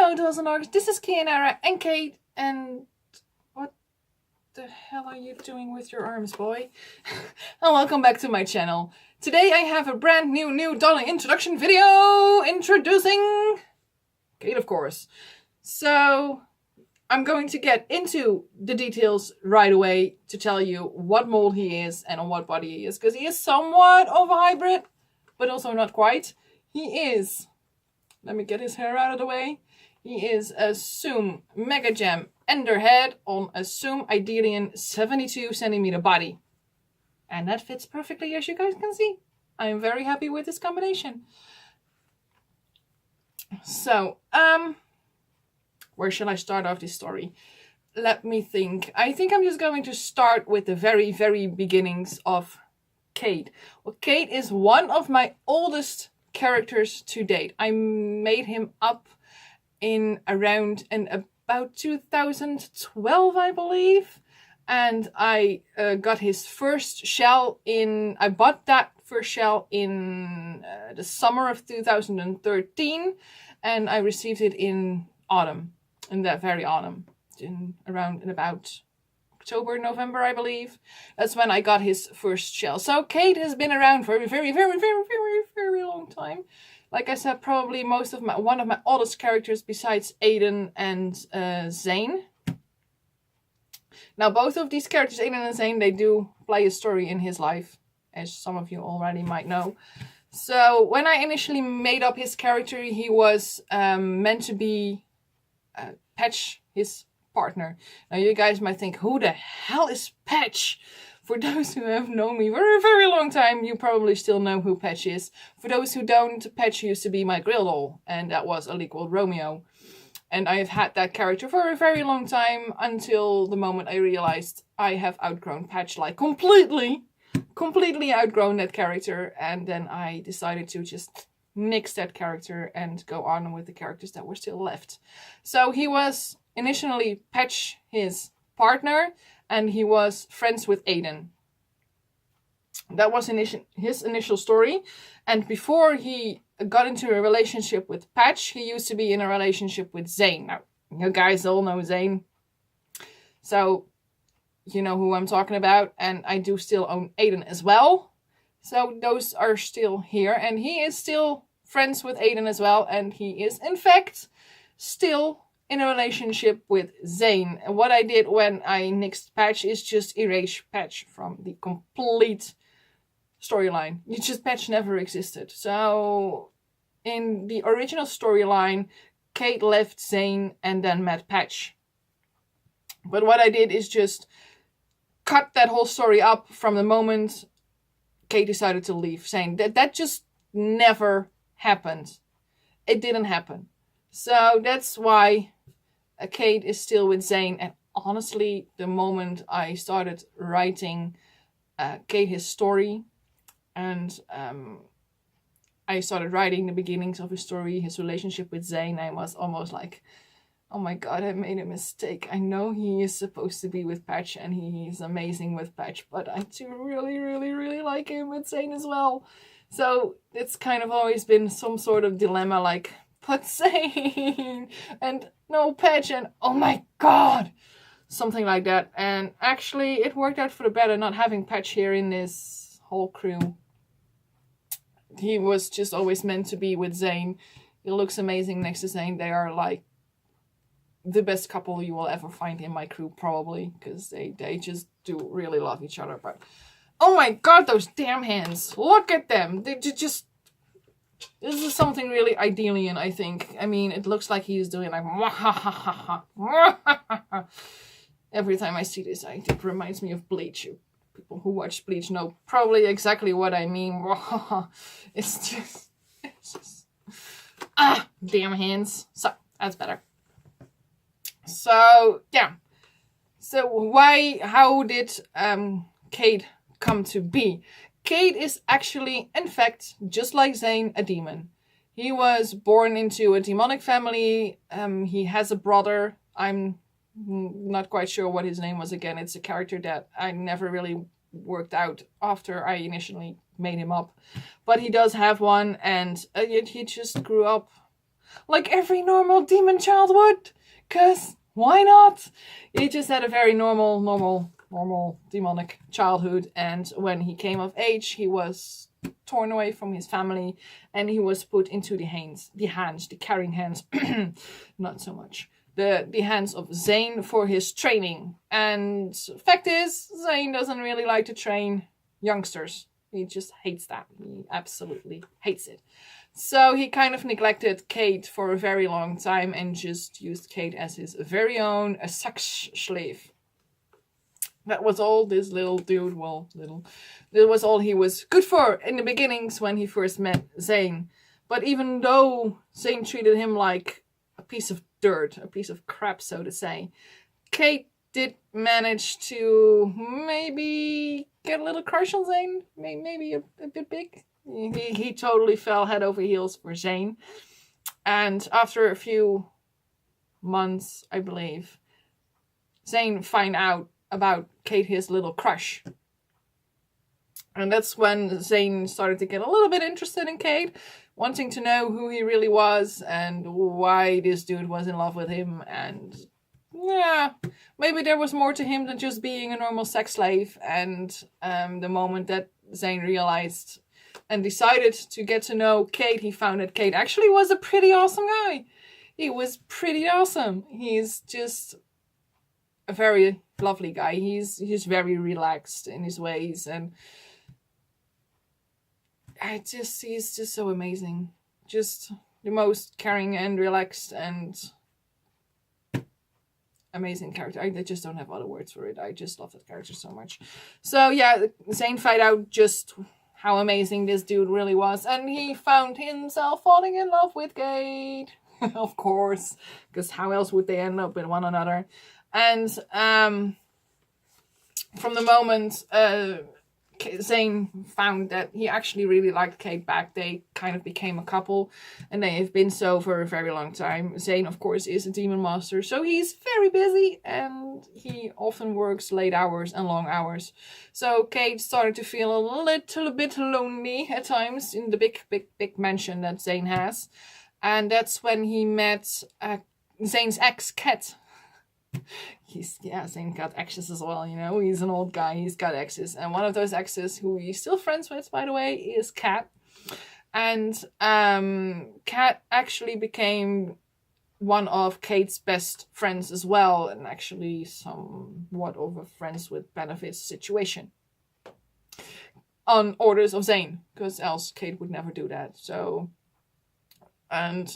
Hello, Dolls and Dorks. This is Kianara and Kate. And what the hell are you doing with your arms, boy? And welcome back to my channel. Today I have a brand new Dolly introduction video introducing Kate, of course. So I'm going to get into the details right away to tell you what mold he is and on what body he is, because he is somewhat of a hybrid, but also not quite. He is, let me get his hair out of the way. He is a Soom Mega Gem Enderhead on a Soom Idelian 72 centimeter body. And that fits perfectly, as you guys can see. I am very happy with this combination. So, where shall I start off this story? Let me think. I think I'm just going to start with the very beginnings of Kate. Well, Kate is one of my oldest characters to date. I made him up in about 2012, I believe. And I got his first shell I bought that first shell in the summer of 2013. And I received it in autumn. In that very autumn, in about October, November, I believe. That's when I got his first shell. So Kate has been around for a very long time. Like I said, probably one of my oldest characters besides Aiden and Zane. Now, both of these characters, Aiden and Zane, they do play a story in his life, as some of you already might know. So when I initially made up his character, he was meant to be Patch, his partner. Now you guys might think, who the hell is Patch? For those who have known me for a very long time, you probably still know who Patch is. For those who don't, Patch used to be my grill doll, and that was a leak called Romeo. And I have had that character for a very long time until the moment I realized I have outgrown Patch, like completely outgrown that character, and then I decided to just nix that character and go on with the characters that were still left. So he was initially Patch, his partner, and he was friends with Aiden. That was his initial story. And before he got into a relationship with Patch, he used to be in a relationship with Zane. Now, you guys all know Zane. So, you know who I'm talking about. And I do still own Aiden as well. So those are still here. And he is still friends with Aiden as well. And he is, in fact, still in a relationship with Zane. And what I did when I nixed Patch is just erase Patch from the complete storyline. Patch never existed. So in the original storyline, Kate left Zane and then met Patch. But what I did is just cut that whole story up from the moment Kate decided to leave Zane. That just never happened. It didn't happen. So that's why Kate is still with Zane. And honestly, the moment I started writing Kate his story, and I started writing the beginnings of his story, his relationship with Zane, I was almost like, oh my god, I made a mistake. I know he is supposed to be with Patch and he's amazing with Patch, but I do really like him with Zane as well. So it's kind of always been some sort of dilemma, like, but Zane and no Patch and oh my god, something like that. And actually it worked out for the better not having Patch here in this whole crew. He was just always meant to be with Zane. He looks amazing next to Zane. They are like the best couple you will ever find in my crew, probably, because they just do really love each other. But oh my god, those damn hands, look at them. They just, this is something really Idelian, I think. I mean, it looks like he's doing like every time I see this, it reminds me of Bleach. People who watch Bleach know probably exactly what I mean. It's just damn hands. So that's better. So yeah, so how did Kate come to be? Kate is actually, in fact, just like Zane, a demon. He was born into a demonic family. He has a brother. I'm not quite sure what his name was again. It's a character that I never really worked out after I initially made him up. But he does have one, and he just grew up like every normal demon child would, because why not? He just had a very normal demonic childhood, and when he came of age, he was torn away from his family, and he was put into the carrying hands, not so much, the hands of Zane for his training. And fact is, Zane doesn't really like to train youngsters. He just hates that. He absolutely hates it. So he kind of neglected Kate for a very long time and just used Kate as his very own sex slave. That was all this little dude, that was all he was good for in the beginnings when he first met Zane. But even though Zane treated him like a piece of dirt, a piece of crap, so to say, Kate did manage to maybe get a little crush on Zane, maybe a bit big. He totally fell head over heels for Zane. And after a few months, I believe, Zane find out about Kate, his little crush. And that's when Zane started to get a little bit interested in Kate, wanting to know who he really was and why this dude was in love with him. And yeah, maybe there was more to him than just being a normal sex slave. And the moment that Zane realized and decided to get to know Kate, he found that Kate actually was a pretty awesome guy. He was pretty awesome. He's just a very lovely guy. He's very relaxed in his ways, and he's just so amazing. Just the most caring and relaxed and amazing character. I just don't have other words for it. I just love that character so much. So yeah, Zane found out just how amazing this dude really was, and he found himself falling in love with Kate. Of course, because how else would they end up with one another? And from the moment Zane found that he actually really liked Kate back, they kind of became a couple, and they have been so for a very long time. Zane, of course, is a demon master, so he's very busy, and he often works late hours and long hours. So Kate started to feel a little bit lonely at times in the big mansion that Zane has. And that's when he met Zane's ex, Kat. Zane got exes as well, you know. He's an old guy, he's got exes. And one of those exes, who he's still friends with, by the way, is Kat. And Kat actually became one of Kate's best friends as well, and actually somewhat of a friends with benefits situation. On orders of Zane, because else Kate would never do that. So, and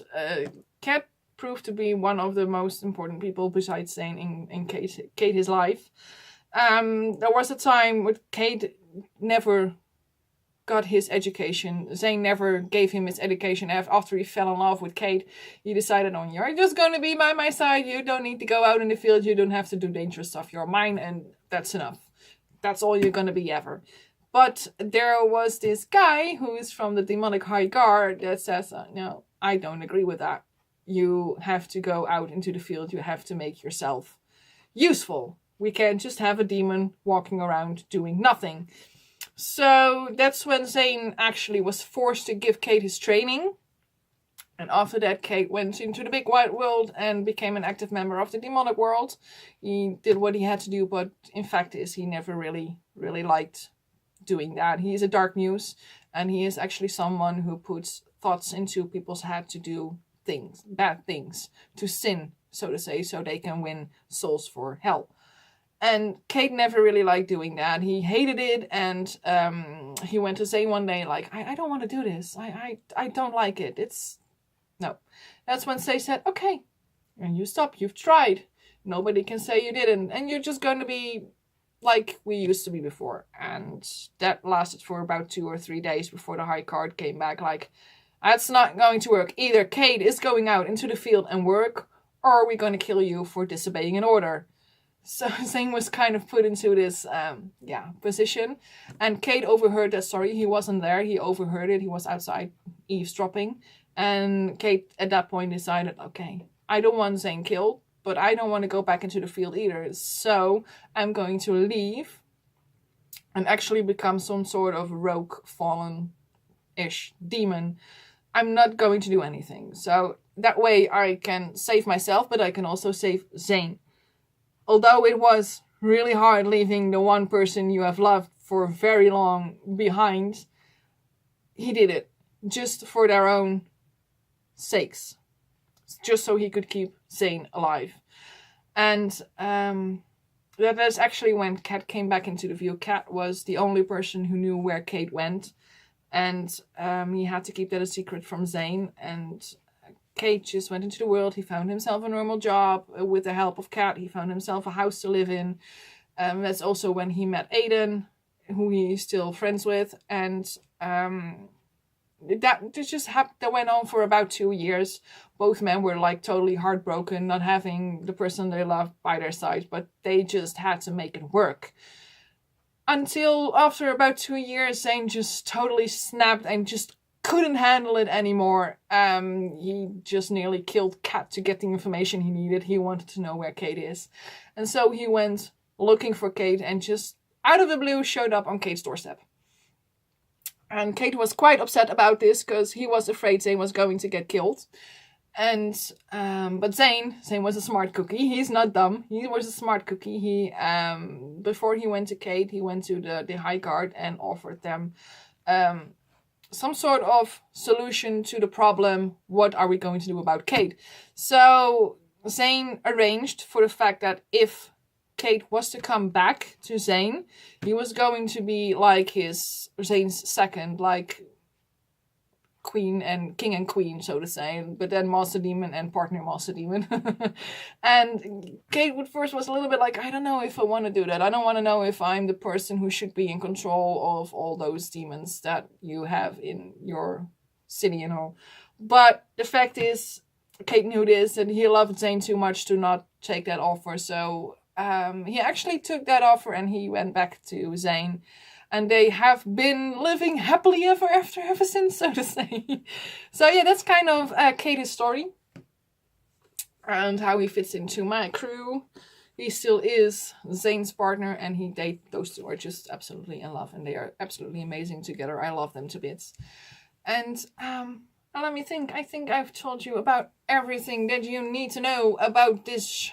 Kat proved to be one of the most important people besides Zane in Kate's life. There was a time when Kate never got his education. Zane never gave him his education. After he fell in love with Kate, he decided, oh, you're just going to be by my side. You don't need to go out in the field. You don't have to do dangerous stuff. You're mine, and that's enough. That's all you're going to be ever. But there was this guy who is from the demonic high guard that says, no, I don't agree with that. You have to go out into the field. You have to make yourself useful. We can't just have a demon walking around doing nothing. So that's when Zane actually was forced to give Kate his training. And after that, Kate went into the big wide world and became an active member of the demonic world. He did what he had to do, but in fact he never really liked doing that. He is a dark muse, and he is actually someone who puts thoughts into people's head to do things, bad things, to sin, so to say, so they can win souls for hell. And Kate never really liked doing that. He hated it, and he went to Zane one day, like, I don't want to do this. I don't like it. No. That's when Zane said, okay, and you stop. You've tried. Nobody can say you didn't. And you're just going to be like we used to be before. And that lasted for about 2 or 3 days before the high card came back, like, that's not going to work. Either Kate is going out into the field and work, or we're going to kill you for disobeying an order. So Zane was kind of put into this position. And Kate overheard that story. He wasn't there. He overheard it. He was outside eavesdropping. And Kate at that point decided, okay, I don't want Zane killed, but I don't want to go back into the field either. So I'm going to leave and actually become some sort of rogue fallen-ish demon. I'm not going to do anything. So that way I can save myself, but I can also save Zane. Although it was really hard leaving the one person you have loved for very long behind, he did it just for their own sakes, just so he could keep Zane alive. And that is actually when Kat came back into the view. Kat was the only person who knew where Kate went, and he had to keep that a secret from Zane. And Kate just went into the world. He found himself a normal job with the help of Kat. He found himself a house to live in. That's also when he met Aiden, who he's still friends with. And that went on for about 2 years. Both men were like totally heartbroken, not having the person they loved by their side, but they just had to make it work. Until after about 2 years, Zane just totally snapped and just couldn't handle it anymore. He just nearly killed Kat to get the information he needed. He wanted to know where Kate is. And so he went looking for Kate and just out of the blue showed up on Kate's doorstep. And Kate was quite upset about this because he was afraid Zane was going to get killed. And but Zane was a smart cookie. He's not dumb. He was a smart cookie. He before he went to Kate, he went to the High Guard and offered them some sort of solution to the problem. What are we going to do about Kate? So Zane arranged for the fact that if Kate was to come back to Zane, he was going to be like Zane's second, like queen and king and queen, so to say, but then Master Demon and partner Master Demon. And Kate was a little bit like, I don't know if I want to do that. I don't want to know if I'm the person who should be in control of all those demons that you have in your city and all. But the fact is, Kate knew this, and he loved Zane too much to not take that offer. So he actually took that offer and he went back to Zane. And they have been living happily ever after ever since, so to say. So yeah, that's kind of Kate's story. And how he fits into my crew. He still is Zane's partner, and those two are just absolutely in love. And they are absolutely amazing together. I love them to bits. And let me think. I think I've told you about everything that you need to know about this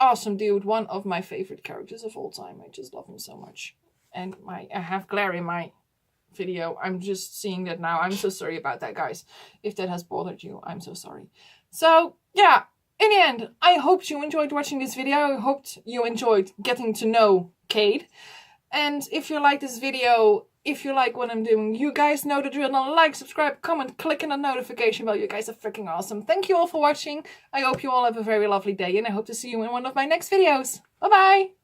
awesome dude. One of my favorite characters of all time. I just love him so much. And I have glare in my video. I'm just seeing that now. I'm so sorry about that, guys. If that has bothered you, I'm so sorry. So, yeah. In the end, I hope you enjoyed watching this video. I hoped you enjoyed getting to know Kate. And if you like this video, if you like what I'm doing, you guys know the drill. Now like, subscribe, comment, click on the notification bell. You guys are freaking awesome. Thank you all for watching. I hope you all have a very lovely day. And I hope to see you in one of my next videos. Bye-bye.